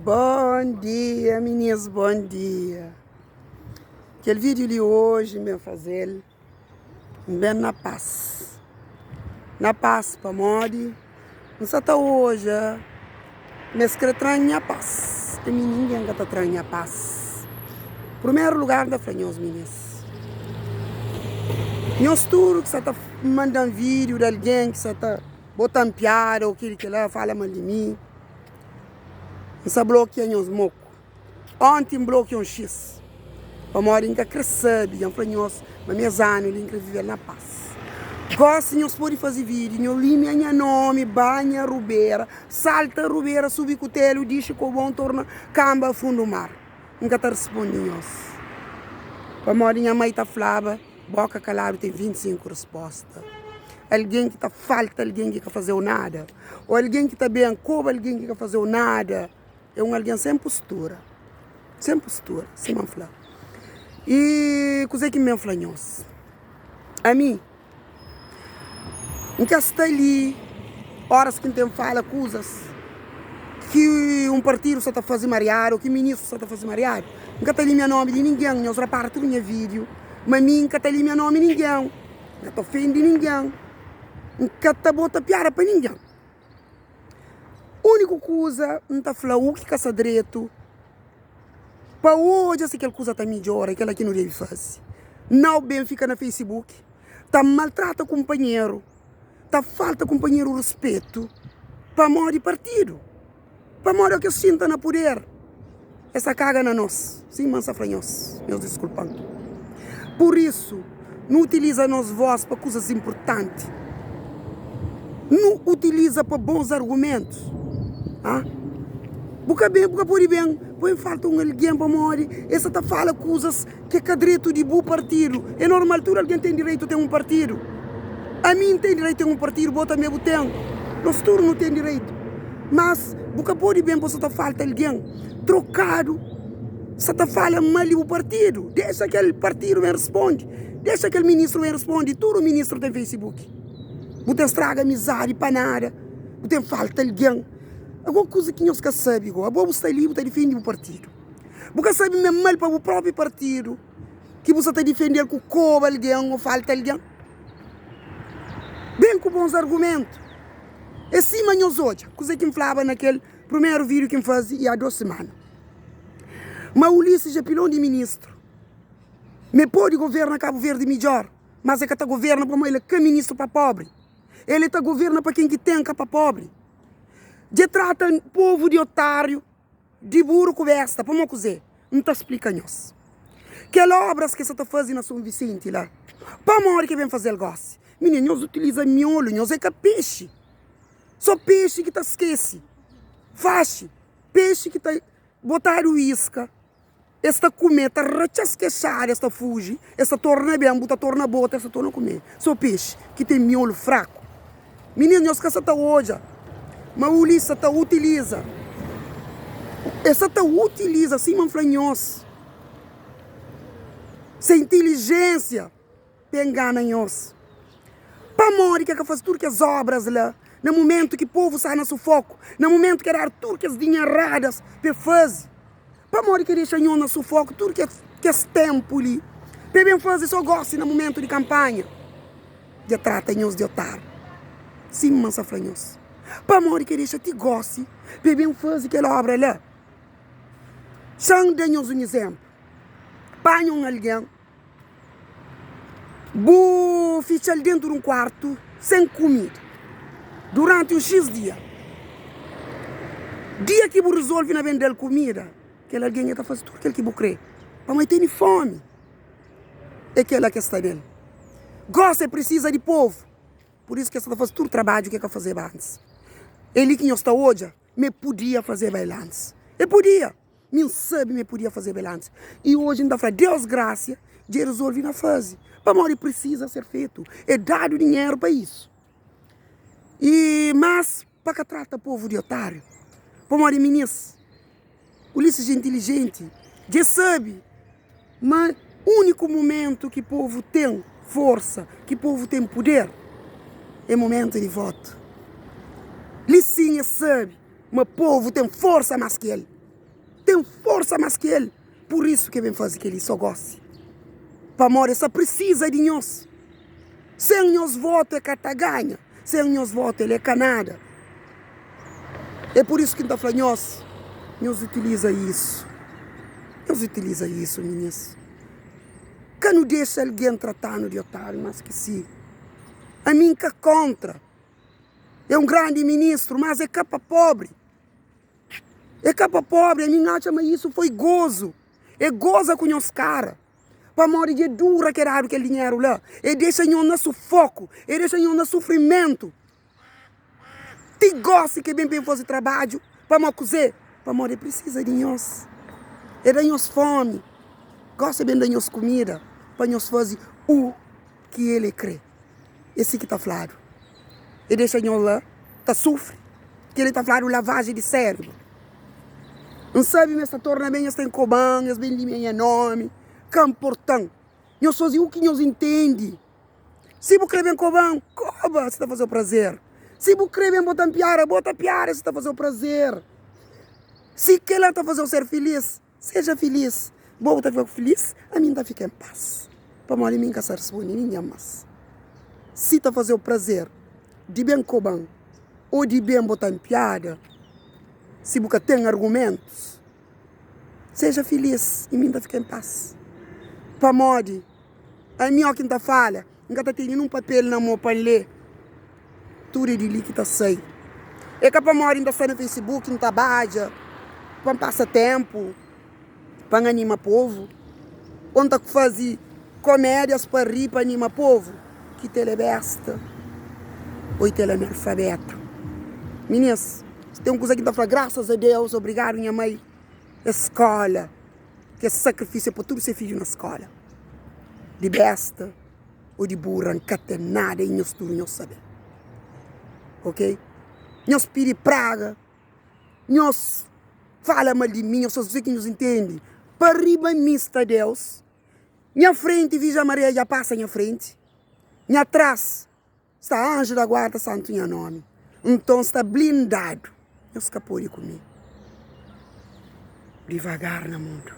Bom dia, meninas, bom dia. Aquele vídeo de hoje, meu fazer, bem na paz. Na paz, para mori. Não só está hoje, mas que tranha paz. E ninguém que está tranha paz. Primeiro lugar da franhos, meninas. Nós tudo que você está mandando vídeo de alguém que você está botando piada ou aquilo que lá fala mal de mim. Você bloqueia os mocos. Ontem bloqueou um X. Para morrer que crescer, e para nós, mas meus anos, ele quer viver na paz. Gosto de nós poder fazer vídeo, nós limpa minha nome, banha rubeira, salta rubeira, subir com o telo, diz que o bom torna camba fundo do mar. Nunca está respondendo nós. Para morrer minha mãe está flava, boca calada tem 25 respostas. Alguém que está falta, alguém que quer fazer nada. Ou alguém que está bem, como alguém que quer fazer nada. É alguém sem postura. Sem postura, sem manflar. E coisa que me fala nós. A mim, em que está ali, horas que tem fala coisas que um partido só está fazendo marear, ou que o ministro só está fazendo marear. Nunca está ali meu nome de ninguém, nós reparto minha vídeo. Mas mim nunca está ali meu nome de ninguém. Nunca está ofendendo ninguém. Nunca está botando piada para ninguém. A única coisa, não está falando o que é direito. Para hoje, essa coisa está melhor, aquela que não deve fazer. Não bem fica no Facebook. Está maltrata o companheiro. Está falta companheiro respeito. Para morrer partido. Para morrer o que sinta no poder. Essa caga na nós. Sim, mansa para nós. Meus desculpando. Por isso, não utiliza nos voz para coisas importantes. Não utiliza para bons argumentos. Ah? Boca bem, boca por bem. Põe falta alguém para morrer. Essa tá fala coisas que é direito de bom partido. É normal, tudo alguém tem direito a ter um partido. A mim tem direito a ter um partido, bota meu botão. Nós todos não tem direito. Mas, boca por bem, você tá falta alguém. Trocado. Você tá fala mal do partido. Deixa aquele partido me responde. Deixa aquele ministro me responde. Todo ministro tem Facebook. Você estraga amizade para nada. Você falta alguém. Alguma coisa que nós sabemos, você está ali, você defende o partido. Você sabe mesmo mal para o próprio partido, que você está defendendo com cobre alguém ou falta alguém. Bem com bons argumentos. E sim, mas nós hoje, coisa que me falava naquele primeiro vídeo que me fazia há 2 semanas. Mas o Ulisses é pilão de ministro. Me pode governar Cabo Verde melhor, mas é que está governa como ele é ministro para pobre. Ele está governa para quem que tem para pobre. De trata o povo de otário, de burro com besta, para uma coisa, não está explicando nós. Que obras que você está fazendo na São Vicente lá, para morrer que vem fazer negócio. Menino, nós utilizamos miolo, nós é que peixe. Só peixe que está esquece. Faixe, peixe que está botaram isca, esta cometa, rachasquechar, esta fuge, esta torna bem, esta torna bota, esta torna comer. Só peixe que tem miolo fraco. Menino, nós que está hoje. Mas o Ulisses está utiliza. Essa está utiliza, assim, manflanhos. Sem inteligência, para enganar nós. Para morrer que faz tudo que as obras lá. No momento que o povo sai no sufoco. No momento que era tudo que as dinheiradas para fazer. Para morrer que deixa nós no sufoco, tudo que é tempo ali. Para bem fazer, só gosta no momento de campanha. Já trata nós de otário. Sim, manflanhos. Para morrer que deixa te goste, bebê fazer aquela obra lá. São dê-nos um exemplo. Panham alguém, ficha dentro de um quarto, sem comida, durante um X dia. Dia que você resolve na vender comida, aquele alguém está fazendo tudo aquilo que você quer. Mas tem fome. É aquela que está dele. Gosta e precisa de povo. Por isso que você está fazendo todo o trabalho que quer fazer antes. Ele que está hoje, me podia fazer bailante. Eu podia. Me sabe, me podia fazer bailante. E hoje ainda fala, Deus graça, de resolver na fase. Para morrer precisa ser feito. É dado dinheiro para isso. Mas, para que trata o povo de otário? Para morrer meninas. Ulisses é inteligente. Já sabe. Mas o único momento que o povo tem força, que o povo tem poder, é momento de voto. Licinha sabe, mas o povo tem força mais que ele. tem força mais que ele. Por isso que vem fazer que ele só goste. Para morrer, só precisa de nós. Sem nós voto é Cataganha. Sem nós voto ele é Canadá. É por isso que está falando, nós utiliza isso. Nós utiliza isso, meninas. Que não deixa alguém tratando de otário, mas que sim. A mim que é contra. É um grande ministro, mas é capa pobre. É capa pobre, a mim acha, mas isso foi gozo. É goza com os caras. Para morrer de dura que era aquele dinheiro lá. E deixa nós no sufoco. E deixa nós no sofrimento. Te gosta que bem fazer trabalho. Para morrer cozer. Para morrer precisa de nós. É da nós fome. Gosta bem da nós comida. Para nós fazer o que ele crê. Esse que está falando. E deixa nós lá. Tá sofre. Que ele está falando lavagem de cérebro. Não sabe, mas esta torna bem, esta em Coban, as bem em nome. Que é importante. Nós fazemos o que nós entende. Se você bem Coban, coba, você está fazendo o prazer. Se você bem bota piara, você está fazendo o prazer. Se que ela está fazendo ser feliz, seja feliz. Bom, está ficando feliz, a mim está ficando em paz. Para morrer, mim caçar responde, ninguém mais. Se está fazendo o prazer de bem Coban, ou de bem botar em piada, se você tem argumentos, seja feliz e mim está ficando em paz. Para morrer, a minha que está fala, não está tendo um papel na mão para ler. Tudo é de ali que está saindo. É que para morrer, ainda está no Facebook, não está baixa, para passar tempo, para animar o povo. Onde está fazer comédias para rir, para animar o povo. Que telebesta. Ou teleanalfabeto. Meninas, tem uma coisa que está falando, graças a Deus, obrigado minha mãe, escola, que é sacrifício para tudo ser filho na escola. De besta ou de burra, não tem nada em nós tudo, nós sabemos. Ok? Nós pedi praga, nós fala mal de mim, nós só sei que nos entende. Para riba mista Deus, minha frente, Virgem Maria já passa minha frente, minha atrás está anjo da guarda, santo em nome. Então está blindado. Não escapou de comigo. Devagar no mundo.